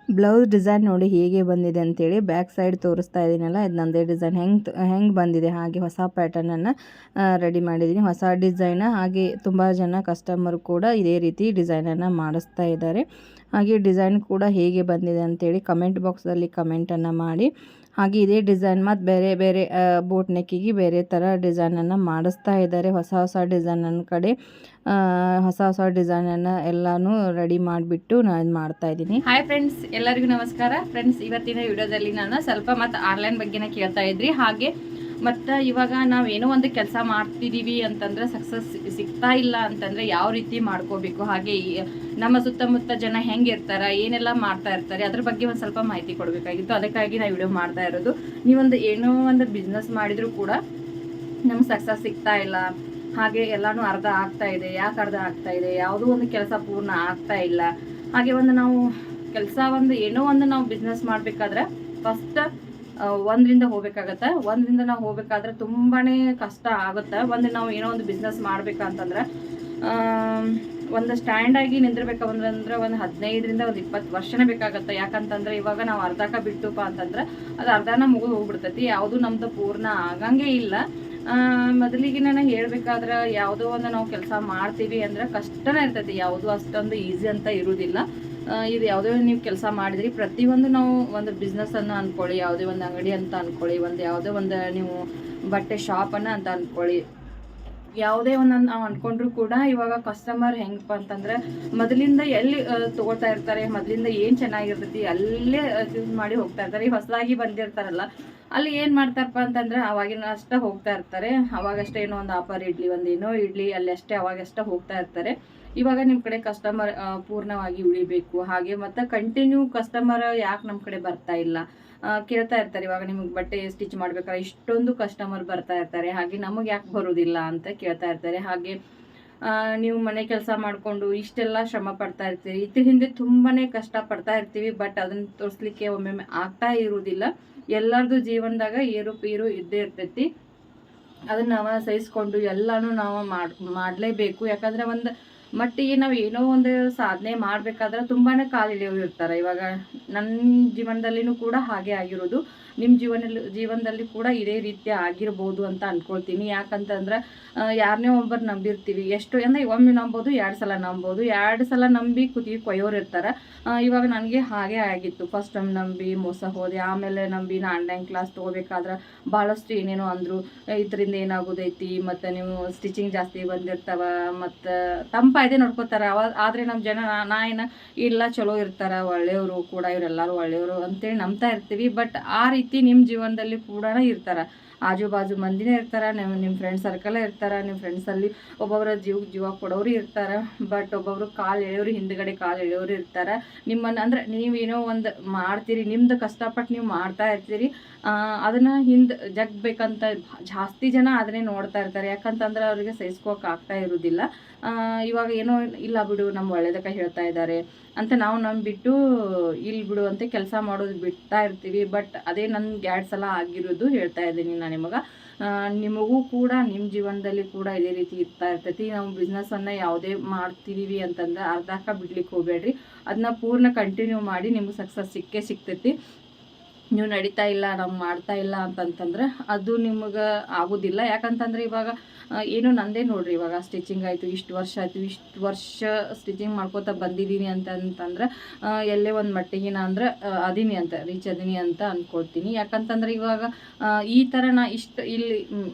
Blouse design ನೋಡಿ ಹೇಗೆ ಬಂದಿದೆ ಅಂತೇಳಿ ಬ್ಯಾಕ್ ಸೈಡ್ ತೋರಿಸ್ತಾ ಇದ್ದೀನಲ್ಲ, ಇದು ನನ್ನದೇ ಡಿಸೈನ್ ಹೆಂಗೆ ಬಂದಿದೆ ಹಾಗೆ ಹೊಸ ಪ್ಯಾಟರ್ನನ್ನು ರೆಡಿ ಮಾಡಿದ್ದೀನಿ, ಹೊಸ ಡಿಸೈನ್. ಹಾಗೆ ತುಂಬ ಜನ ಕಸ್ಟಮರ್ ಕೂಡ ಇದೇ ರೀತಿ ಡಿಸೈನನ್ನು ಮಾಡಿಸ್ತಾ ಇದ್ದಾರೆ. ಹಾಗೆ ಡಿಸೈನ್ ಕೂಡ ಹೇಗೆ ಬಂದಿದೆ ಅಂತೇಳಿ ಕಮೆಂಟ್ ಬಾಕ್ಸಲ್ಲಿ ಕಮೆಂಟನ್ನು ಮಾಡಿ. ಹಾಗೆ ಇದೇ ಡಿಸೈನ್ ಮತ್ತು ಬೇರೆ ಬೇರೆ ಬೋಟ್ ನೆಕ್ಕಿಗೆ ಬೇರೆ ಥರ ಡಿಸೈನನ್ನು ಮಾಡಿಸ್ತಾ ಇದ್ದಾರೆ. ಹೊಸ ಹೊಸ ಡಿಸೈನ್ ನನ್ನ ಕಡೆ ಹೊಸ ಹೊಸ ಡಿಸೈನನ್ನು ಎಲ್ಲನೂ ರೆಡಿ ಮಾಡಿಬಿಟ್ಟು ನಾನು ಮಾಡ್ತಾಯಿದ್ದೀನಿ. ಹಾಯ್ ಫ್ರೆಂಡ್ಸ್, ಎಲ್ಲರಿಗೂ ನಮಸ್ಕಾರ. ಫ್ರೆಂಡ್ಸ್, ಇವತ್ತಿನ ವಿಡಿಯೋದಲ್ಲಿ ನಾನು ಸ್ವಲ್ಪ ಮತ್ತು ಆನ್ಲೈನ್ ಬಗ್ಗೆನೇ ಕೇಳ್ತಾ ಇದ್ರಿ. ಹಾಗೆ ಮತ್ತು ಇವಾಗ ನಾವು ಏನೋ ಒಂದು ಕೆಲಸ ಮಾಡ್ತಿದ್ದೀವಿ ಅಂತಂದ್ರೆ ಸಕ್ಸಸ್ ಸಿಗ್ತಾ ಇಲ್ಲ ಅಂತಂದರೆ ಯಾವ ರೀತಿ ಮಾಡ್ಕೋಬೇಕು, ಹಾಗೆ ನಮ್ಮ ಸುತ್ತಮುತ್ತ ಜನ ಹೆಂಗೆ ಇರ್ತಾರೆ, ಏನೆಲ್ಲ ಮಾಡ್ತಾ ಇರ್ತಾರೆ, ಅದ್ರ ಬಗ್ಗೆ ಒಂದು ಸ್ವಲ್ಪ ಮಾಹಿತಿ ಕೊಡಬೇಕಾಗಿತ್ತು. ಅದಕ್ಕಾಗಿ ನಾನು ವಿಡಿಯೋ ಮಾಡ್ತಾ ಇರೋದು. ನೀವೊಂದು ಏನೋ ಒಂದು ಬಿಸ್ನೆಸ್ ಮಾಡಿದರೂ ಕೂಡ ನಮ್ಗೆ ಸಕ್ಸಸ್ ಸಿಗ್ತಾ ಇಲ್ಲ, ಹಾಗೆ ಎಲ್ಲನೂ ಅರ್ಧ ಆಗ್ತಾ ಇದೆ. ಯಾಕೆ ಅರ್ಧ ಆಗ್ತಾ ಇದೆ, ಯಾವುದೋ ಒಂದು ಕೆಲಸ ಪೂರ್ಣ ಆಗ್ತಾ ಇಲ್ಲ. ಹಾಗೆ ಒಂದು ನಾವು ಕೆಲಸ ಏನೋ ಒಂದು ನಾವು ಬಿಸ್ನೆಸ್ ಮಾಡಬೇಕಾದ್ರೆ ಫಸ್ಟ್ ಒಂದರಿಂದ ಹೋಗ್ಬೇಕಾಗತ್ತೆ. ಒಂದರಿಂದ ನಾವು ಹೋಗ್ಬೇಕಾದ್ರೆ ತುಂಬಾ ಕಷ್ಟ ಆಗುತ್ತೆ. ನಾವು ಏನೋ ಒಂದು ಬಿಸ್ನೆಸ್ ಮಾಡ್ಬೇಕಂತಂದ್ರೆ ಒಂದು ಸ್ಟ್ಯಾಂಡಾಗಿ ನಿಂದಿರ್ಬೇಕಂದ್ರೆ ಒಂದು 15ರಿಂದ ಒಂದು 20 ವರ್ಷನೇ ಬೇಕಾಗತ್ತೆ. ಯಾಕಂತಂದ್ರೆ ಇವಾಗ ನಾವು ಅರ್ಧಕ್ಕೆ ಬಿಟ್ಟುಪ್ಪ ಅಂತಂದ್ರೆ ಅದು ಅರ್ಧನ ಮುಗಿದು ಹೋಗ್ಬಿಡ್ತೈತಿ. ಯಾವುದು ನಮ್ದು ಪೂರ್ಣ ಆಗಂಗೆ ಇಲ್ಲ. ಮೊದಲಿಗೆ ನಾನು ಹೇಳ್ಬೇಕಾದ್ರೆ ಯಾವುದೋ ಒಂದು ನಾವು ಕೆಲಸ ಮಾಡ್ತೀವಿ ಅಂದ್ರೆ ಕಷ್ಟನೇ ಇರ್ತೈತಿ. ಯಾವುದು ಅಷ್ಟೊಂದು ಈಸಿ ಅಂತ ಇರುವುದಿಲ್ಲ. ಇದು ಯಾವುದೇ ನೀವು ಕೆಲಸ ಮಾಡಿದ್ರಿ, ಪ್ರತಿಯೊಂದು ನಾವು ಒಂದು ಬಿಸ್ನೆಸ್ಸನ್ನು ಅಂದ್ಕೊಳ್ಳಿ, ಯಾವುದೇ ಒಂದು ಅಂಗಡಿ ಅಂತ ಅಂದ್ಕೊಳ್ಳಿ, ಯಾವುದೇ ಒಂದು ನೀವು ಬಟ್ಟೆ ಶಾಪನ್ನು ಅಂತ ಅಂದ್ಕೊಳ್ಳಿ, ಯಾವುದೇ ಒಂದು ನಾವು ಅಂದ್ಕೊಂಡ್ರು ಕೂಡ ಇವಾಗ ಕಸ್ಟಮರ್ ಹೆಂಗಪ್ಪ ಅಂತಂದ್ರೆ ಮೊದಲಿಂದ ಎಲ್ಲಿ ತೊಗೊಳ್ತಾ ಇರ್ತಾರೆ, ಮೊದಲಿಂದ ಏನು ಚೆನ್ನಾಗಿರ್ತೈತಿ ಅಲ್ಲೇ ಚೂಸ್ ಮಾಡಿ ಹೋಗ್ತಾ ಇರ್ತಾರೆ. ಹೊಸದಾಗಿ ಬಂದಿರ್ತಾರಲ್ಲ ಅಲ್ಲಿ ಏನು ಮಾಡ್ತಾರಪ್ಪ ಅಂತಂದ್ರೆ ಅವಾಗಿನ ಅಷ್ಟೇ ಹೋಗ್ತಾ ಇರ್ತಾರೆ. ಅವಾಗಷ್ಟೇ ಏನೋ ಒಂದು ಆಫರ್ ಇಡ್ಲಿ, ಒಂದು ಏನೋ ಇಡ್ಲಿ, ಅಲ್ಲಿ ಅಷ್ಟೇ ಅವಾಗಷ್ಟೇ ಹೋಗ್ತಾ ಇರ್ತಾರೆ. ಇವಾಗ ನಿಮ್ಮ ಕಡೆ ಕಸ್ಟಮರ್ ಪೂರ್ಣವಾಗಿ ಉಳಿಬೇಕು. ಹಾಗೆ ಮತ್ತು ಕಂಟಿನ್ಯೂ ಕಸ್ಟಮರ್ ಯಾಕೆ ನಮ್ಮ ಕಡೆ ಬರ್ತಾ ಇಲ್ಲ ಕೇಳ್ತಾ ಇರ್ತಾರೆ. ಇವಾಗ ನಿಮಗೆ ಬಟ್ಟೆ ಸ್ಟಿಚ್ ಮಾಡ್ಬೇಕಾದ್ರೆ ಇಷ್ಟೊಂದು ಕಸ್ಟಮರ್ ಬರ್ತಾ ಇರ್ತಾರೆ, ಹಾಗೆ ನಮಗೆ ಯಾಕೆ ಬರೋದಿಲ್ಲ ಅಂತ ಕೇಳ್ತಾ ಇರ್ತಾರೆ. ಹಾಗೆ ನೀವು ಮನೆ ಕೆಲಸ ಮಾಡಿಕೊಂಡು ಇಷ್ಟೆಲ್ಲ ಶ್ರಮ ಪಡ್ತಾ ಇರ್ತೀರಿ, ಇದ್ರ ಹಿಂದೆ ತುಂಬಾ ಕಷ್ಟ ಪಡ್ತಾ ಇರ್ತೀವಿ. ಬಟ್ ಅದನ್ನು ತೋರಿಸ್ಲಿಕ್ಕೆ ಒಮ್ಮೊಮ್ಮೆ ಆಗ್ತಾ ಇರುವುದಿಲ್ಲ. ಎಲ್ಲರದು ಜೀವನದಾಗ ಏರುಪೇರು ಇದ್ದೇ ಇರ್ತೈತಿ. ಅದನ್ನು ನಾವು ಸಹಿಸ್ಕೊಂಡು ಎಲ್ಲನೂ ನಾವು ಮಾಡಲೇಬೇಕು. ಯಾಕಂದರೆ ಒಂದು ಮಟ್ಟಿಗೆ ನಾವು ಏನೋ ಒಂದು ಸಾಧನೆ ಮಾಡಬೇಕಾದ್ರೆ ತುಂಬಾ ಕಾಲಿಳಿಯೋರು ಇರ್ತಾರೆ. ಇವಾಗ ನನ್ನ ಜೀವನದಲ್ಲಿನೂ ಕೂಡ ಹಾಗೆ ಆಗಿರೋದು. ನಿಮ್ಮ ಜೀವನದಲ್ಲಿ ಕೂಡ ಇದೇ ರೀತಿ ಆಗಿರ್ಬೋದು ಅಂತ ಅಂದ್ಕೊಳ್ತೀನಿ. ಯಾಕಂತಂದ್ರೆ ಯಾರನ್ನೇ ಒಬ್ಬರು ನಂಬಿರ್ತೀವಿ, ಎಷ್ಟು ಅಂದರೆ ಒಮ್ಮೆ ನಂಬೋದು, 2 ಸಲ ನಂಬೋದು, 2 ಸಲ ನಂಬಿ ಕುತ್ತಿಗೆ ಕೊಯ್ಯೋರು ಇರ್ತಾರೆ. ಇವಾಗ ನನಗೆ ಹಾಗೆ ಆಗಿತ್ತು. ಫಸ್ಟ್ ಟೈಮ್ ನಂಬಿ ಮೋಸ ಹೋದೆ, ಆಮೇಲೆ ನಂಬಿ ನಾನು ಆನ್ಲೈನ್ ಕ್ಲಾಸ್ ತೊಗೋಬೇಕಾದ್ರೆ ಭಾಳಷ್ಟು ಏನೇನೋ ಅಂದರು, ಇದರಿಂದ ಏನಾಗೋದೈತಿ, ಮತ್ತು ನೀವು ಸ್ಟಿಚಿಂಗ್ ಜಾಸ್ತಿ ಬಂದಿರ್ತಾವ, ಮತ್ತು ತಂಪಾಯ್ದೆ ನೋಡ್ಕೋತಾರೆ. ಆದರೆ ನಮ್ಮ ಜನ ಇಲ್ಲ ಚಲೋ ಇರ್ತಾರೆ, ಒಳ್ಳೆಯವರು ಕೂಡ, ಇವರೆಲ್ಲರೂ ಒಳ್ಳೆಯವರು ಅಂತೇಳಿ ನಂಬ್ತಾ ಇರ್ತೀವಿ. ಬಟ್ ಆ ರೀತಿ ನಿಮ್ಮ ಜೀವನದಲ್ಲಿ ಕೂಡ ಇರ್ತಾರೆ. ಆಜು ಬಾಜು ಮಂದಿನೇ ಇರ್ತಾರೆ, ನಿಮ್ಮ ಫ್ರೆಂಡ್ ಸರ್ಕಲೇ ಇರ್ತಾರೆ. ನಿಮ್ಮ ಫ್ರೆಂಡ್ಸಲ್ಲಿ ಒಬ್ಬೊಬ್ಬರ ಜೀವ ಕೊಡೋರು ಇರ್ತಾರೆ, ಬಟ್ ಒಬ್ಬೊಬ್ರು ಕಾಲು ಎಳೆಯೋರು, ಹಿಂದ್ಗಡೆ ಕಾಲು ಎಳೆಯೋರು ಇರ್ತಾರೆ. ನಿಮ್ಮನ್ನು ಅಂದರೆ ನೀವೇನೋ ಒಂದು ಮಾಡ್ತೀರಿ, ನಿಮ್ದು ಕಷ್ಟಪಟ್ಟು ನೀವು ಮಾಡ್ತಾ ಇರ್ತೀರಿ, ಅದನ್ನು ಜಗ್ಬೇಕಂತ ಜಾಸ್ತಿ ಜನ ಅದನ್ನೇ ನೋಡ್ತಾ ಇರ್ತಾರೆ. ಯಾಕಂತಂದ್ರೆ ಅವರಿಗೆ ಸಹಿಸ್ಕೋಕೆ ಆಗ್ತಾ ಇರೋದಿಲ್ಲ. ಇವಾಗ ಏನೋ ಇಲ್ಲ ಬಿಡು, ನಮ್ಮ ಒಳ್ಳೇದಕ್ಕೆ ಹೇಳ್ತಾ ಇದ್ದಾರೆ ಅಂತ ನಾವು ನಂಬಿಟ್ಟು ಇಲ್ಲಿ ಬಿಡು ಅಂತ ಕೆಲಸ ಮಾಡೋದು ಬಿಡ್ತಾ ಇರ್ತೀವಿ. ಬಟ್ ಅದೇ ನನ್ಗೆ 2 ಸಲ ಆಗಿರೋದು ಹೇಳ್ತಾ ಇದ್ದೀನಿ ನಾನು ನಿಮಗೆ. ನಿಮಗೂ ಕೂಡ ನಿಮ್ಮ ಜೀವನದಲ್ಲಿ ಕೂಡ ಇದೇ ರೀತಿ ಇರ್ತಾ ಇರ್ತೈತಿ. ನಾವು ಬಿಸ್ನೆಸ್ಸನ್ನು ಯಾವುದೇ ಮಾಡ್ತಿದ್ದೀವಿ ಅಂತಂದ್ರೆ ಅರ್ಧಕ್ಕೆ ಬಿಡ್ಲಿಕ್ಕೆ ಹೋಗಬೇಡ್ರಿ. ಅದನ್ನ ಪೂರ್ಣ ಕಂಟಿನ್ಯೂ ಮಾಡಿ, ನಿಮ್ಗೆ ಸಕ್ಸಸ್ ಸಿಗ್ತೈತಿ. ನೀವು ನಡೀತಾ ಇಲ್ಲ, ನಾವು ಮಾಡ್ತಾ ಇಲ್ಲ ಅಂತಂತಂದ್ರೆ ಅದು ನಿಮಗೆ ಆಗೋದಿಲ್ಲ. ಯಾಕಂತಂದ್ರೆ ಇವಾಗ ಏನು ನಂದೇ ನೋಡ್ರಿ, ಇವಾಗ ಸ್ಟಿಚಿಂಗ್ ಆಯಿತು, ಇಷ್ಟು ವರ್ಷ ಸ್ಟಿಚಿಂಗ್ ಮಾಡ್ಕೋತಾ ಬಂದಿದ್ದೀನಿ ಅಂತಂದ್ರೆ ಎಲ್ಲೇ ಒಂದು ಮಟ್ಟಿಗೆ ಅಂದ್ರೆ ರೀಚ್ ಅದೀನಿ ಅಂತ ಅಂದ್ಕೊಳ್ತೀನಿ. ಯಾಕಂತಂದ್ರೆ ಇವಾಗ ಈ ಥರ ಇಷ್ಟು ಇಲ್ಲಿ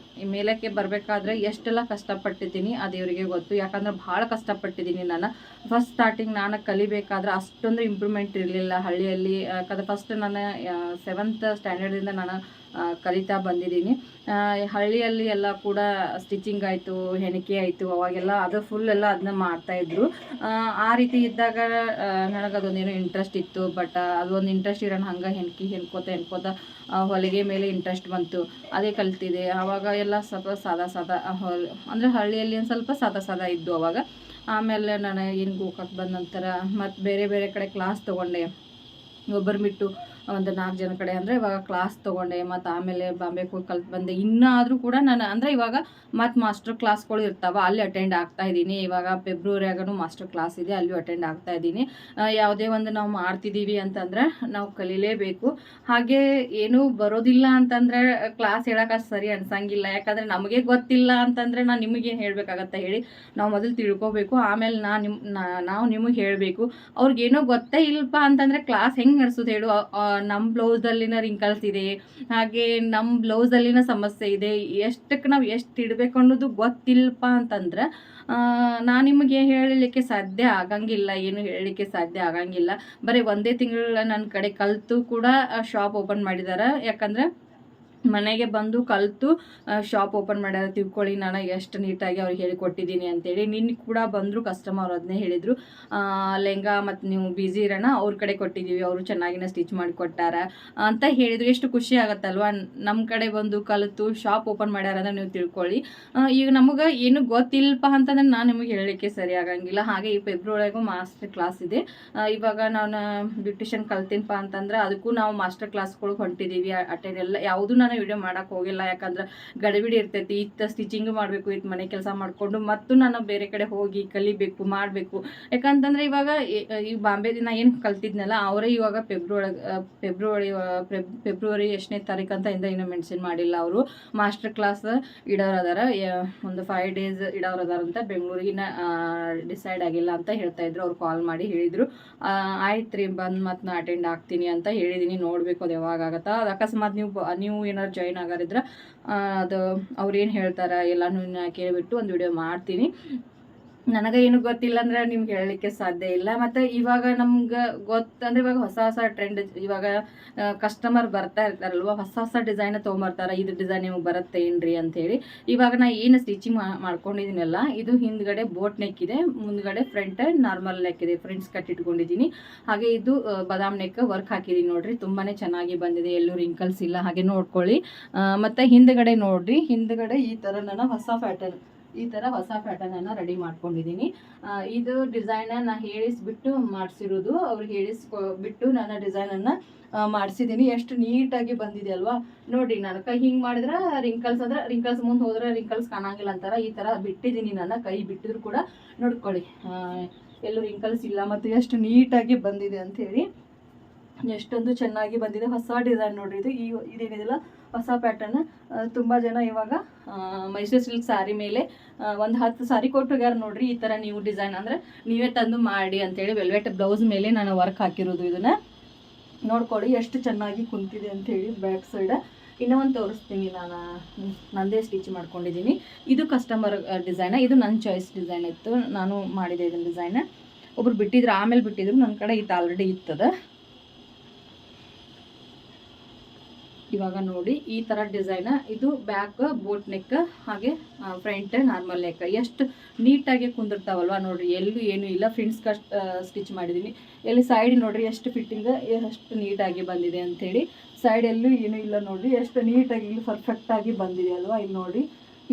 ಮೇಲಕ್ಕೆ ಬರಬೇಕಾದ್ರೆ ಎಷ್ಟೆಲ್ಲ ಕಷ್ಟಪಟ್ಟಿದ್ದೀನಿ ಅದು ದೇವರಿಗೆ ಗೊತ್ತು. ಯಾಕಂದ್ರೆ ಭಾಳ ಕಷ್ಟಪಟ್ಟಿದ್ದೀನಿ ನಾನು. ಫಸ್ಟ್ ಸ್ಟಾರ್ಟಿಂಗ್ ನಾನು ಕಲಿಬೇಕಾದ್ರೆ ಅಷ್ಟೊಂದು ಇಂಪ್ರೂವ್ಮೆಂಟ್ ಇರಲಿಲ್ಲ ಹಳ್ಳಿಯಲ್ಲಿ. ಯಾಕಂದರೆ ಫಸ್ಟ್ ನಾನು 7th ಸ್ಟ್ಯಾಂಡರ್ಡಿಂದ ನಾನು ಕಲಿತಾ ಬಂದಿದ್ದೀನಿ. ಹಳ್ಳಿಯಲ್ಲಿ ಎಲ್ಲ ಕೂಡ ಸ್ಟಿಚಿಂಗ್ ಆಯಿತು, ಹೆಣಿಕೆ ಆಯಿತು, ಅವಾಗೆಲ್ಲ ಅದು ಫುಲ್ ಎಲ್ಲ ಅದನ್ನ ಮಾಡ್ತಾಯಿದ್ರು. ಆ ರೀತಿ ಇದ್ದಾಗ ನನಗೆ ಅದೊಂದೇನೋ ಇಂಟ್ರೆಸ್ಟ್ ಇತ್ತು. ಬಟ್ ಅದೊಂದು ಇಂಟ್ರೆಸ್ಟ್ ಇರೋಣ ಹಂಗೆ ಹೆಣ್ಕೋತ ಹೊಲಿಗೆ ಮೇಲೆ ಇಂಟ್ರೆಸ್ಟ್ ಬಂತು, ಅದೇ ಕಲ್ತಿದೆ. ಆವಾಗ ಎಲ್ಲ ಸ್ವಲ್ಪ ಸಾದಾ ಅಂದರೆ ಹಳ್ಳಿಯಲ್ಲಿ ಒಂದು ಸ್ವಲ್ಪ ಸಾದಾ ಇದ್ದು ಅವಾಗ. ಆಮೇಲೆ ನಾನು ಏನು ಗೋಕಾಕ್ ಬಂದ ನಂತರ ಮತ್ತು ಬೇರೆ ಕಡೆ ಕ್ಲಾಸ್ ತೊಗೊಂಡೆ. ಒಬ್ಬರು ಬಿಟ್ಟು ಒಂದು 4 ಜನ ಕಡೆ ಅಂದರೆ ಇವಾಗ ಕ್ಲಾಸ್ ತೊಗೊಂಡೆ, ಮತ್ತು ಆಮೇಲೆ ಬಾಂಬೆಗೆ ಹೋಗಿ ಕಲ್ತು ಬಂದೆ. ಇನ್ನಾದರೂ ಕೂಡ ನಾನು ಅಂದರೆ ಇವಾಗ ಮತ್ತು ಮಾಸ್ಟರ್ ಕ್ಲಾಸ್ಗಳು ಇರ್ತಾವೆ, ಅಲ್ಲಿ ಅಟೆಂಡ್ ಆಗ್ತಾ ಇದ್ದೀನಿ. ಇವಾಗ ಫೆಬ್ರವರಿಯಾಗೂ ಮಾಸ್ಟರ್ ಕ್ಲಾಸ್ ಇದೆ, ಅಲ್ಲೂ ಅಟೆಂಡ್ ಆಗ್ತಾ ಇದ್ದೀನಿ. ಯಾವುದೇ ಒಂದು ನಾವು ಮಾಡ್ತಿದ್ದೀವಿ ಅಂತಂದ್ರೆ ನಾವು ಕಲೀಲೇಬೇಕು. ಹಾಗೆ ಏನೂ ಬರೋದಿಲ್ಲ ಅಂತಂದರೆ ಕ್ಲಾಸ್ ಹೇಳೋಕೆ ಸರಿ ಅನ್ಸಂಗಿಲ್ಲ. ಯಾಕಂದರೆ ನಮಗೆ ಗೊತ್ತಿಲ್ಲ ಅಂತಂದರೆ ನಾನು ನಿಮಗೇನು ಹೇಳಬೇಕಾಗತ್ತೆ ಹೇಳಿ? ನಾವು ಮೊದಲು ತಿಳ್ಕೊಬೇಕು, ಆಮೇಲೆ ನಾವು ನಿಮಗೆ ಹೇಳಬೇಕು. ಅವ್ರಿಗೇನೋ ಗೊತ್ತೇ ಇಲ್ಲಪ್ಪ ಅಂತಂದರೆ ಕ್ಲಾಸ್ ಹೆಂಗೆ ನಡೆಸೋದು ಹೇಳು? ನಮ್ಮ ಬ್ಲೌಸಲ್ಲಿನ ರಿಂಕಲ್ಸ್ ಇದೆ, ಹಾಗೆ ನಮ್ಮ ಬ್ಲೌಸಲ್ಲಿನ ಸಮಸ್ಯೆ ಇದೆ, ಎಷ್ಟಕ್ಕೆ ನಾವು ಎಷ್ಟು ಇಡಬೇಕು ಅನ್ನೋದು ಗೊತ್ತಿಲ್ಲಪ್ಪ ಅಂತಂದ್ರೆ ನಾನು ನಿಮಗೆ ಹೇಳಲಿಕ್ಕೆ ಸಾಧ್ಯ ಆಗಂಗಿಲ್ಲ, ಏನು ಹೇಳಲಿಕ್ಕೆ ಸಾಧ್ಯ ಆಗಂಗಿಲ್ಲ. ಬರೀ ಒಂದೇ ತಿಂಗಳ ನನ್ನ ಕಡೆ ಕಲಿತು ಕೂಡ ಶಾಪ್ ಓಪನ್ ಮಾಡಿದ್ದಾರೆ. ಯಾಕಂದರೆ ಮನೆಗೆ ಬಂದು ಕಲಿತು ಶಾಪ್ ಓಪನ್ ಮಾಡ್ಯಾರ. ತಿಳ್ಕೊಳ್ಳಿ ನಾನು ಎಷ್ಟು ನೀಟಾಗಿ ಅವ್ರಿಗೆ ಹೇಳಿಕೊಟ್ಟಿದ್ದೀನಿ ಅಂತೇಳಿ. ನಿನ್ನೆ ಕೂಡ ಬಂದರು ಕಸ್ಟಮರ್, ಅದನ್ನೇ ಹೇಳಿದರು, ಲೆಹಂಗಾ ಮತ್ತು ನೀವು ಬ್ಯುಸಿ ಇರೋಣ ಅವ್ರ ಕಡೆ ಕೊಟ್ಟಿದ್ದೀವಿ, ಅವರು ಚೆನ್ನಾಗಿನ ಸ್ಟಿಚ್ ಮಾಡಿ ಕೊಟ್ಟಾರ ಅಂತ ಹೇಳಿದರು. ಎಷ್ಟು ಖುಷಿ ಆಗುತ್ತಲ್ವ? ನಮ್ಮ ಕಡೆ ಬಂದು ಕಲಿತು ಶಾಪ್ ಓಪನ್ ಮಾಡ್ಯಾರ ಅಂದ್ರೆ ನೀವು ತಿಳ್ಕೊಳ್ಳಿ. ಈಗ ನಮಗೆ ಏನು ಗೊತ್ತಿಲ್ಲಪ್ಪ ಅಂತಂದ್ರೆ ನಾನು ನಿಮಗೆ ಹೇಳಲಿಕ್ಕೆ ಸರಿ ಆಗಂಗಿಲ್ಲ. ಹಾಗೆ ಈ ಫೆಬ್ರವರಿಗೂ ಮಾಸ್ಟರ್ ಕ್ಲಾಸ್ ಇದೆ. ಇವಾಗ ನಾನು ಬ್ಯೂಟಿಷಿಯನ್ ಕಲ್ತೀನಪ್ಪ ಅಂತಂದ್ರೆ ಅದಕ್ಕೂ ನಾವು ಮಾಸ್ಟರ್ ಕ್ಲಾಸ್ಗಳಿಗೆ ಹೊಂಟಿದ್ದೀವಿ. ಅಟೆಂಡ್ ಎಲ್ಲ ಯಾವುದೂ ನಾನು ವಿಡಿಯೋ ಮಾಡೋಕೆ ಹೋಗಿಲ್ಲ. ಯಾಕಂದ್ರೆ ಗಡಿಬಿಡಿ ಇರ್ತೈತಿ, ಇತ್ತ ಸ್ಟಿಚಿಂಗ್ ಮಾಡಬೇಕು, ಇತ್ತು ಮನೆ ಕೆಲಸ ಮಾಡಿಕೊಂಡು ಮತ್ತು ನಾನು ಬೇರೆ ಕಡೆ ಹೋಗಿ ಕಲಿಬೇಕು ಮಾಡಬೇಕು. ಯಾಕಂತಂದರೆ ಇವಾಗ ಈ ಬಾಂಬೆ ದಿನ ಏನು ಕಲ್ತಿದ್ನಲ್ಲ ಅವರೇ ಇವಾಗ ಫೆಬ್ರವರಿ ಎಷ್ಟನೇ ತಾರೀಕು ಅಂತ ಇನ್ನೂ ಮೆನ್ಷನ್ ಮಾಡಿಲ್ಲ. ಅವರು ಮಾಸ್ಟರ್ ಕ್ಲಾಸ್ ಇಡೋರು ಅದಾರ, ಒಂದು 5 days ಇಡೋರು ಅದಾರ ಅಂತ. ಬೆಂಗಳೂರಿಗಿನ ಡಿಸೈಡ್ ಆಗಿಲ್ಲ ಅಂತ ಹೇಳ್ತಾ ಇದ್ರು. ಅವ್ರು ಕಾಲ್ ಮಾಡಿ ಹೇಳಿದರು, ಆಯ್ತು ರೀ ಬಂದು ಮತ್ತು ನಾ ಅಟೆಂಡ್ ಆಗ್ತೀನಿ ಅಂತ ಹೇಳಿದ್ದೀನಿ. ನೋಡಬೇಕು ಅದು ಯಾವಾಗ ಆಗುತ್ತಾ. ಅದು ಅಕಸ್ಮಾತ್ ನೀವು ಏನಾದ್ರು ಜಾಯಿನ್ ಆಗಾರಿದ್ರೆ ಅದು ಅವ್ರು ಏನು ಹೇಳ್ತಾರೆ ಎಲ್ಲನೂ ಕೇಳಿಬಿಟ್ಟು ಒಂದು ವಿಡಿಯೋ ಮಾಡ್ತೀನಿ. ನನಗೆ ಏನು ಗೊತ್ತಿಲ್ಲ ಅಂದ್ರೆ ನಿಮ್ಗೆ ಹೇಳಲಿಕ್ಕೆ ಸಾಧ್ಯ ಇಲ್ಲ. ಮತ್ತು ಇವಾಗ ನಮ್ಗೆ ಗೊತ್ತಂದ್ರೆ ಇವಾಗ ಹೊಸ ಟ್ರೆಂಡ್, ಇವಾಗ ಕಸ್ಟಮರ್ ಬರ್ತಾ ಇರ್ತಾರಲ್ವ, ಹೊಸ ಡಿಸೈನ್ ತೊಗೊಂಬರ್ತಾರೆ. ಇದು ಡಿಸೈನ್ ನಿಮಗೆ ಬರುತ್ತೆ ಏನ್ರಿ ಅಂಥೇಳಿ. ಇವಾಗ ನಾ ಏನು ಸ್ಟಿಚಿಂಗ್ ಮಾಡ್ಕೊಂಡಿದ್ದೀನಲ್ಲ, ಇದು ಹಿಂದ್ಗಡೆ ಬೋಟ್ ನೆಕ್ ಇದೆ, ಮುಂದ್ಗಡೆ ಫ್ರಂಟ್ ನಾರ್ಮಲ್ ನೆಕ್ ಇದೆ, ಫ್ರೆಂಡ್ಸ್ ಕಟ್ ಇಟ್ಕೊಂಡಿದ್ದೀನಿ. ಹಾಗೆ ಇದು ಬಾದಾಮ್ ನೆಕ್ ವರ್ಕ್ ಹಾಕಿದ್ದೀನಿ ನೋಡ್ರಿ, ತುಂಬಾ ಚೆನ್ನಾಗಿ ಬಂದಿದೆ, ಎಲ್ಲೂ ರಿಂಕಲ್ಸ್ ಇಲ್ಲ. ಹಾಗೆ ನೋಡ್ಕೊಳ್ಳಿ. ಮತ್ತು ಹಿಂದ್ಗಡೆ ನೋಡ್ರಿ, ಹಿಂದ್ಗಡೆ ಈ ಥರ ನಾನು ಹೊಸ ಪ್ಯಾಟರ್ನನ್ನು ರೆಡಿ ಮಾಡ್ಕೊಂಡಿದ್ದೀನಿ. ಇದು ಡಿಸೈನ ನಾನು ಹೇಳಿಸ್ಬಿಟ್ಟು ಮಾಡಿಸಿರೋದು, ಅವ್ರಿಗೆ ಹೇಳಿಸ್ಬಿಟ್ಟು ನಾನು ಡಿಸೈನನ್ನು ಮಾಡಿಸಿದ್ದೀನಿ. ಎಷ್ಟು ನೀಟಾಗಿ ಬಂದಿದೆ ಅಲ್ವಾ? ನೋಡಿ, ನಾನು ಕೈ ಹಿಂಗೆ ಮಾಡಿದ್ರೆ ರಿಂಕಲ್ಸ್ ಮುಂದೆ ಹೋದ್ರೆ ರಿಂಕಲ್ಸ್ ಕಾಣಂಗಿಲ್ಲ ಅಂತಾರೆ. ಈ ಥರ ಬಿಟ್ಟಿದ್ದೀನಿ, ನಾನು ಕೈ ಬಿಟ್ಟಿದ್ರು ಕೂಡ ನೋಡ್ಕೊಳ್ಳಿ ಎಲ್ಲೂ ರಿಂಕಲ್ಸ್ ಇಲ್ಲ. ಮತ್ತು ಎಷ್ಟು ನೀಟಾಗಿ ಬಂದಿದೆ ಅಂಥೇಳಿ, ಎಷ್ಟೊಂದು ಚೆನ್ನಾಗಿ ಬಂದಿದೆ. ಹೊಸ ಡಿಸೈನ್ ನೋಡ್ರಿ, ಇದೇನಿದೆಲ್ಲ ಹೊಸ ಪ್ಯಾಟರ್ನ್. ತುಂಬ ಜನ ಇವಾಗ ಮೈಸೂರು ಸಿಲ್ಕ್ ಸ್ಯಾರಿ ಮೇಲೆ ಒಂದು 10 ಸಾರಿ ಕೊಟ್ಟೋಗ್ಯಾರ ನೋಡ್ರಿ. ಈ ಥರ ನೀವು ಡಿಸೈನ್ ಅಂದರೆ ನೀವೇ ತಂದು ಮಾಡಿ ಅಂತೇಳಿ ವೆಲ್ವೆಟ್ ಬ್ಲೌಸ್ ಮೇಲೆ ನಾನು ವರ್ಕ್ ಹಾಕಿರೋದು. ಇದನ್ನು ನೋಡ್ಕೊಳ್ಳಿ ಎಷ್ಟು ಚೆನ್ನಾಗಿ ಕುಂತಿದೆ ಅಂಥೇಳಿ. ಬ್ಯಾಕ್ ಸೈಡ್ ಇನ್ನೂ ಒಂದು ತೋರಿಸ್ತೀನಿ, ನಾನು ನಂದೇ ಸ್ಟಿಚ್ ಮಾಡ್ಕೊಂಡಿದ್ದೀನಿ. ಇದು ಕಸ್ಟಮರ್ ಡಿಸೈನ, ಇದು ನನ್ನ ಚಾಯ್ಸ್ ಡಿಸೈನ್ ಇತ್ತು, ನಾನು ಮಾಡಿದೆ ಇದನ್ನು ಡಿಸೈನ. ಒಬ್ರು ಬಿಟ್ಟಿದ್ರು, ಆಮೇಲೆ ಬಿಟ್ಟಿದ್ರು, ನನ್ನ ಕಡೆ ಇದು ಆಲ್ರೆಡಿ ಇರ್ತದೆ. ಇವಾಗ ನೋಡಿ ಈ ಥರ ಡಿಸೈನ, ಇದು ಬ್ಯಾಕ್ ಬೋಟ್ ನೆಕ್, ಹಾಗೆ ಫ್ರಂಟ್ ನಾರ್ಮಲ್ ನೆಕ್. ಎಷ್ಟು ನೀಟಾಗಿ ಕುಂದಿರ್ತಾವಲ್ವ ನೋಡ್ರಿ, ಎಲ್ಲೂ ಏನೂ ಇಲ್ಲ. ಫ್ರೆಂಡ್ಸ್ ಸ್ಟಿಚ್ ಮಾಡಿದ್ದೀನಿ. ಎಲ್ಲಿ ಸೈಡ್ ನೋಡ್ರಿ ಎಷ್ಟು ಫಿಟ್ಟಿಂಗ್, ಎಷ್ಟು ನೀಟಾಗಿ ಬಂದಿದೆ ಅಂಥೇಳಿ. ಸೈಡ್ ಎಲ್ಲೂ ಏನೂ ಇಲ್ಲ ನೋಡ್ರಿ, ಎಷ್ಟು ನೀಟಾಗಿ ಇಲ್ಲಿ ಪರ್ಫೆಕ್ಟಾಗಿ ಬಂದಿದೆ ಅಲ್ವಾ? ಇಲ್ಲಿ ನೋಡಿ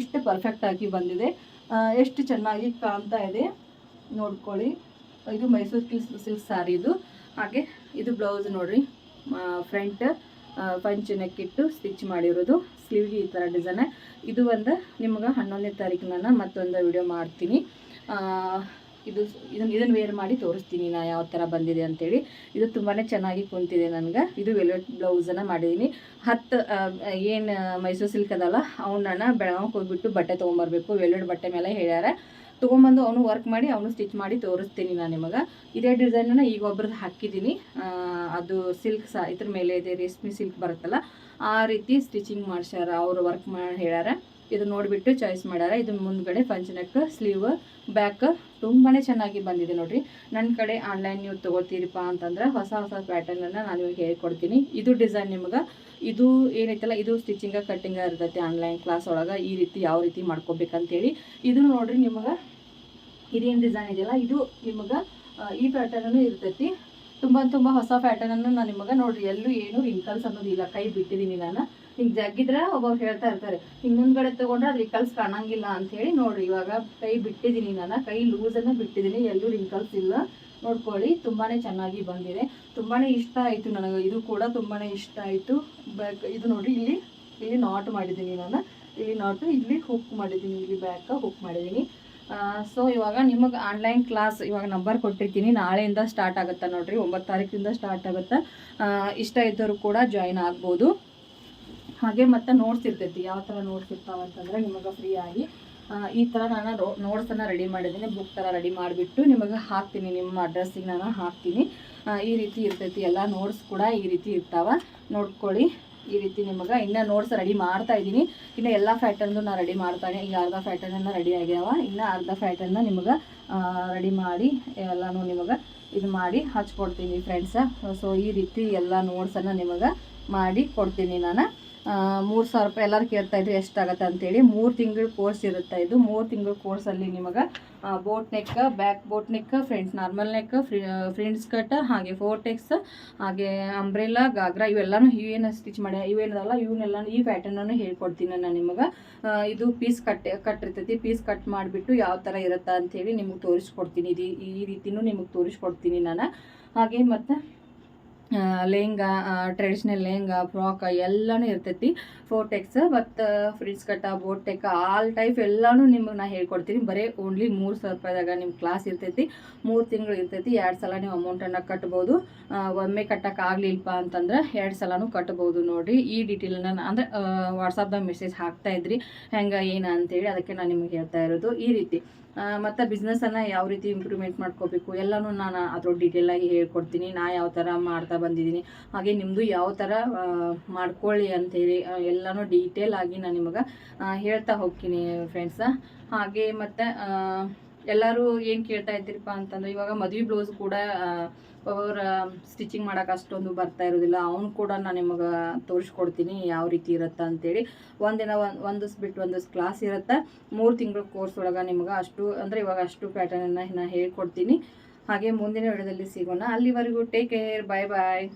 ಇಷ್ಟು ಪರ್ಫೆಕ್ಟಾಗಿ ಬಂದಿದೆ, ಎಷ್ಟು ಚೆನ್ನಾಗಿ ಕಾಣ್ತಾ ಇದೆ ನೋಡ್ಕೊಳ್ಳಿ. ಇದು ಮೈಸೂರು ಸಿಲ್ಕ್ ಸ್ಯಾರಿ ಇದು. ಹಾಗೆ ಇದು ಬ್ಲೌಸ್ ನೋಡ್ರಿ, ಫ್ರಂಟ್ ಪಂಚ್ ನೆಕ್ಕಿಟ್ಟು ಸ್ಟಿಚ್ ಮಾಡಿರೋದು. ಸ್ಲೀವ್ಗೆ ಈ ಥರ ಡಿಸೈನ್. ಇದು ಒಂದು ನಿಮ್ಗೆ 11ನೇ ತಾರೀಕು ನಾನು ಮತ್ತೊಂದು ವಿಡಿಯೋ ಮಾಡ್ತೀನಿ. ಇದನ್ನು ವೇರ್ ಮಾಡಿ ತೋರಿಸ್ತೀನಿ ನಾನು ಯಾವ ಥರ ಬಂದಿದೆ ಅಂತೇಳಿ. ಇದು ತುಂಬಾ ಚೆನ್ನಾಗಿ ಕುಂತಿದೆ ನನಗೆ. ಇದು ವೆಲ್ವೆಟ್ ಬ್ಲೌಸನ್ನು ಮಾಡಿದ್ದೀನಿ. 10 ಏನು ಮೈಸೂರು ಸಿಲ್ಕ್ ಅದಲ್ಲ ಅವನ್ನ ಬೆಳಗಾವಿಗೆ ಹೋಗ್ಬಿಟ್ಟು ಬಟ್ಟೆ ತೊಗೊಂಬರ್ಬೇಕು. ವೆಲ್ವೆಟ್ ಬಟ್ಟೆ ಮೇಲೆ ಹೇಳ್ಯಾರ, ತೊಗೊಂಬಂದು ಅವನು ವರ್ಕ್ ಮಾಡಿ ಅವನು ಸ್ಟಿಚ್ ಮಾಡಿ ತೋರಿಸ್ತೀನಿ ನಾನು ನಿಮಗೆ. ಇದೇ ಡಿಸೈನನ್ನು ಈಗ ಒಬ್ರದ್ದು ಹಾಕಿದ್ದೀನಿ, ಅದು ಸಿಲ್ಕ್ ಇದ್ರ ಮೇಲೆ ಇದೆ, ರೇಷ್ಮೆ ಸಿಲ್ಕ್ ಬರುತ್ತಲ್ಲ ಆ ರೀತಿ ಸ್ಟಿಚಿಂಗ್ ಮಾಡ್ಸ್ಯಾರ, ಅವರು ವರ್ಕ್ ಮಾಡಿ ಹೇಳ್ಯಾರ. ಇದು ನೋಡಿಬಿಟ್ಟು ಚಾಯ್ಸ್ ಮಾಡ್ಯಾರ. ಇದು ಮುಂದ್ಗಡೆ ಪಂಚ್ ನೆಕ್, ಸ್ಲೀವ್, ಬ್ಯಾಕ್ ತುಂಬಾ ಚೆನ್ನಾಗಿ ಬಂದಿದೆ ನೋಡಿರಿ. ನನ್ನ ಕಡೆ ಆನ್ಲೈನ್ ನೀವು ತೊಗೊಳ್ತೀರಿಪ್ಪ ಅಂತಂದ್ರೆ ಹೊಸ ಪ್ಯಾಟರ್ನನ್ನು ನಾನು ಇವಾಗ ಹೇಳ್ಕೊಡ್ತೀನಿ. ಇದು ಡಿಸೈನ್ ನಿಮ್ಗೆ ಇದು ಏನೈತಲ್ಲ ಇದು ಸ್ಟಿಚಿಂಗ ಕಟ್ಟಿಂಗ ಇರ್ತೈತೆ ಆನ್ಲೈನ್ ಕ್ಲಾಸ್ ಒಳಗೆ. ಈ ರೀತಿ ಯಾವ ರೀತಿ ಮಾಡ್ಕೋಬೇಕಂತೇಳಿ ಇದು ನೋಡ್ರಿ. ನಿಮಗೆ ಇದೇನು ಡಿಸೈನ್ ಇದೆಯಲ್ಲ ಇದು ನಿಮಗೆ ಈ ಪ್ಯಾಟರ್ನೂ ಇರ್ತೈತಿ. ತುಂಬ ಹೊಸ ಪ್ಯಾಟರ್ನನ್ನು ನಾನು ನಿಮಗೆ ನೋಡ್ರಿ, ಎಲ್ಲೂ ಏನು ರಿಂಕಲ್ಸ್ ಅನ್ನೋದಿಲ್ಲ. ಕೈ ಬಿಟ್ಟಿದ್ದೀನಿ ನಾನು, ಹಿಂಗೆ ಜಗ್ಗಿದ್ರೆ ಒಬ್ಬರು ಹೇಳ್ತಾ ಇರ್ತಾರೆ ಹಿಂಗೆ ಮುಂದ್ಗಡೆ ತೊಗೊಂಡ್ರೆ ಅದು ರಿಂಕಲ್ಸ್ ಕಾಣಂಗಿಲ್ಲ ಅಂಥೇಳಿ. ನೋಡಿರಿ ಇವಾಗ ಕೈ ಬಿಟ್ಟಿದ್ದೀನಿ, ನಾನು ಕೈ ಲೂಸನ್ನು ಬಿಟ್ಟಿದ್ದೀನಿ, ಎಲ್ಲೂ ರಿಂಕಲ್ಸ್ ಇಲ್ಲ. ನೋಡ್ಕೊಳ್ಳಿ. ತುಂಬಾ ಚೆನ್ನಾಗಿ ಬಂದಿದೆ, ತುಂಬಾ ಇಷ್ಟ ಆಯಿತು ನನಗೆ. ಇದು ಕೂಡ ತುಂಬಾ ಇಷ್ಟ ಆಯಿತು. ಇದು ನೋಡಿ, ಇಲ್ಲಿ ನಾಟ್ ಮಾಡಿದ್ದೀನಿ ನಾನು, ಇಲ್ಲಿ ನಾಟು, ಇಲ್ಲಿ ಹುಕ್ ಮಾಡಿದ್ದೀನಿ, ಇಲ್ಲಿ ಬ್ಯಾಕ್ ಹುಕ್ ಮಾಡಿದ್ದೀನಿ. ಸೊ ಇವಾಗ ನಿಮಗೆ ಆನ್ಲೈನ್ ಕ್ಲಾಸ್ ಇವಾಗ ನಂಬರ್ ಕೊಟ್ಟಿರ್ತೀನಿ, ನಾಳೆಯಿಂದ ಸ್ಟಾರ್ಟ್ ಆಗುತ್ತೆ ನೋಡಿರಿ, 9 ತಾರೀಕಿಂದ ಸ್ಟಾರ್ಟ್ ಆಗುತ್ತೆ. ಇಷ್ಟ ಇದ್ದವರು ಕೂಡ ಜಾಯಿನ್ ಆಗ್ಬೋದು. ಹಾಗೆ ಮತ್ತು ನೋಟ್ಸ್ ಇರ್ತೈತಿ, ಯಾವ ಥರ ನೋಟ್ಸ್ ಇರ್ತಾವೆ ಅಂತಂದರೆ ನಿಮಗೆ ಫ್ರೀಯಾಗಿ ಈ ಥರ ನಾನು ನೋಟ್ಸನ್ನು ರೆಡಿ ಮಾಡಿದ್ದೀನಿ, ಬುಕ್ ಥರ ರೆಡಿ ಮಾಡಿಬಿಟ್ಟು ನಿಮಗೆ ಹಾಕ್ತೀನಿ, ನಿಮ್ಮ ಅಡ್ರೆಸ್ಸಿಗೆ ನಾನು ಹಾಕ್ತೀನಿ. ಈ ರೀತಿ ಇರ್ತೈತಿ, ಎಲ್ಲ ನೋಟ್ಸ್ ಕೂಡ ಈ ರೀತಿ ಇರ್ತಾವೆ, ನೋಡ್ಕೊಳ್ಳಿ. ಈ ರೀತಿ ನಿಮಗೆ ಇನ್ನೂ ನೋಟ್ಸ್ ರೆಡಿ ಮಾಡ್ತಾ ಇದ್ದೀನಿ. ಇನ್ನು ಎಲ್ಲ ಪ್ಯಾಟರ್ನ್ದು ನಾನು ರೆಡಿ ಮಾಡ್ತಾನೆ. ಈಗ ಅರ್ಧ ಪ್ಯಾಟರ್ನನ್ನು ರೆಡಿ ಆಗ್ಯಾವ, ಇನ್ನು ಅರ್ಧ ಪ್ಯಾಟರ್ನ ನಿಮಗೆ ರೆಡಿ ಮಾಡಿ ಎಲ್ಲನೂ ನಿಮಗೆ ಇದು ಮಾಡಿ ಹಚ್ಕೊಡ್ತೀನಿ ಫ್ರೆಂಡ್ಸ. ಸೊ ಈ ರೀತಿ ಎಲ್ಲ ನೋಟ್ಸನ್ನು ನಿಮಗೆ ಮಾಡಿ ಕೊಡ್ತೀನಿ ನಾನು. 3,000 ರೂಪಾಯಿ. ಎಲ್ಲರೂ ಕೇಳ್ತಾಯಿದ್ರು ಎಷ್ಟಾಗತ್ತೆ ಅಂತೇಳಿ. 3 ತಿಂಗಳ ಕೋರ್ಸ್ ಇರುತ್ತೆ ಇದು. 3 ತಿಂಗಳ ಕೋರ್ಸಲ್ಲಿ ನಿಮಗೆ boat neck, back boat neck, front normal neck, prince cut, ಹಾಗೆ ಫೋರ್ಟೆಕ್ಸ್, ಹಾಗೆ ಅಂಬ್ರೆಲಾ, ಗಾಗ್ರಾ, ಇವೆಲ್ಲನೂ ಇವೇನು ಸ್ಟಿಚ್ ಮಾಡಿ ಇವೇನದಲ್ಲ ಇವನ್ನೆಲ್ಲ ಈ ಪ್ಯಾಟರ್ನನ್ನು ಹೇಳ್ಕೊಡ್ತೀನಿ ನಾನು ನಿಮಗೆ. ಇದು ಪೀಸ್ ಕಟ್ಟಿರ್ತೈತಿ. ಪೀಸ್ ಕಟ್ ಮಾಡಿಬಿಟ್ಟು ಯಾವ ಥರ ಇರುತ್ತೆ ಅಂಥೇಳಿ ನಿಮಗೆ ತೋರಿಸ್ಕೊಡ್ತೀನಿ. ಈ ರೀತಿಯೂ ನಿಮಗೆ ತೋರಿಸ್ಕೊಡ್ತೀನಿ ನಾನು. ಹಾಗೆ ಮತ್ತು ಲೆಹಂಗಾ, ಟ್ರೆಡಿಷ್ನಲ್ ಲೆಹಂಗಾ, ಫ್ರಾಕ್ ಎಲ್ಲನೂ ಇರ್ತೈತಿ. ಫೋರ್ಟೆಕ್ಸ್ ಮತ್ತು ಫ್ರಿಡ್ಸ್ ಕಟ್ಟ, ಬೋಟ್ ಟೆಕ್, ಆಲ್ ಟೈಪ್ ಎಲ್ಲನೂ ನಿಮಗೆ ನಾನು ಹೇಳ್ಕೊಡ್ತೀನಿ. ಬರೀ ಓನ್ಲಿ 3,000 ರೂಪಾಯಿದಾಗ ನಿಮ್ಮ ಕ್ಲಾಸ್ ಇರ್ತೈತಿ. 3 ತಿಂಗಳು ಇರ್ತೈತಿ. 2 ಸಲ ನೀವು ಅಮೌಂಟನ್ನು ಕಟ್ಬೋದು. ಒಮ್ಮೆ ಕಟ್ಟೋಕ್ಕಾಗಲಿಲ್ಲಪ್ಪ ಅಂತಂದ್ರೆ 2 ಸಲನೂ ಕಟ್ಬೋದು. ನೋಡಿರಿ, ಈ ಡೀಟೇಲನ್ನು ನಾನು ಅಂದರೆ ವಾಟ್ಸಪ್ದಾಗ ಮೆಸೇಜ್ ಹಾಕ್ತಾಯಿದ್ರಿ ಹೆಂಗೆ ಏನು ಅಂತೇಳಿ, ಅದಕ್ಕೆ ನಾನು ನಿಮಗೆ ಹೇಳ್ತಾ ಇರೋದು. ಈ ರೀತಿ ಮತ್ತು ಬಿಸ್ನೆಸ್ಸನ್ನು ಯಾವ ರೀತಿ ಇಂಪ್ರೂವ್ಮೆಂಟ್ ಮಾಡ್ಕೋಬೇಕು ಎಲ್ಲನೂ ನಾನು ಅದ್ರ ಡೀಟೇಲಾಗಿ ಹೇಳ್ಕೊಡ್ತೀನಿ. ನಾ ಯಾವ ಥರ ಮಾಡ್ತಾ ಬಂದಿದ್ದೀನಿ, ಹಾಗೆ ನಿಮ್ಮದು ಯಾವ ಥರ ಮಾಡ್ಕೊಳ್ಳಿ ಅಂಥೇಳಿ ಎಲ್ಲನೂ ಡೀಟೇಲಾಗಿ ನಾನು ನಿಮಗೆ ಹೇಳ್ತಾ ಹೋಗ್ತೀನಿ ಫ್ರೆಂಡ್ಸ. ಹಾಗೆ ಮತ್ತು ಎಲ್ಲರೂ ಏನು ಕೇಳ್ತಾ ಇದ್ದೀರಪ್ಪ ಅಂತಂದರೆ, ಇವಾಗ ಮದುವೆ ಬ್ಲೌಸ್ ಕೂಡ ಅವ್ರ ಸ್ಟಿಚಿಂಗ್ ಮಾಡೋಕೆ ಅಷ್ಟೊಂದು ಬರ್ತಾ ಇರೋದಿಲ್ಲ. ಅವನು ಕೂಡ ನಾನು ನಿಮಗೆ ತೋರಿಸ್ಕೊಡ್ತೀನಿ ಯಾವ ರೀತಿ ಇರುತ್ತೆ ಅಂತೇಳಿ. ಒಂದಿನ ಒಂದು ಬಿಟ್ಟು ಒಂದು ಕ್ಲಾಸ್ ಇರುತ್ತೆ. 3 ತಿಂಗಳ ಕೋರ್ಸ್ ಒಳಗೆ ನಿಮ್ಗೆ ಅಷ್ಟು ಅಂದರೆ ಇವಾಗ ಅಷ್ಟು ಪ್ಯಾಟರ್ನನ್ನು ನಾನು ಹೇಳ್ಕೊಡ್ತೀನಿ. ಹಾಗೆ ಮುಂದಿನ ವಿಡಿಯೋದಲ್ಲಿ ಸಿಗೋಣ. ಅಲ್ಲಿವರೆಗೂ ಟೇಕ್ ಕೇರ್, ಬಾಯ್ ಬಾಯ್.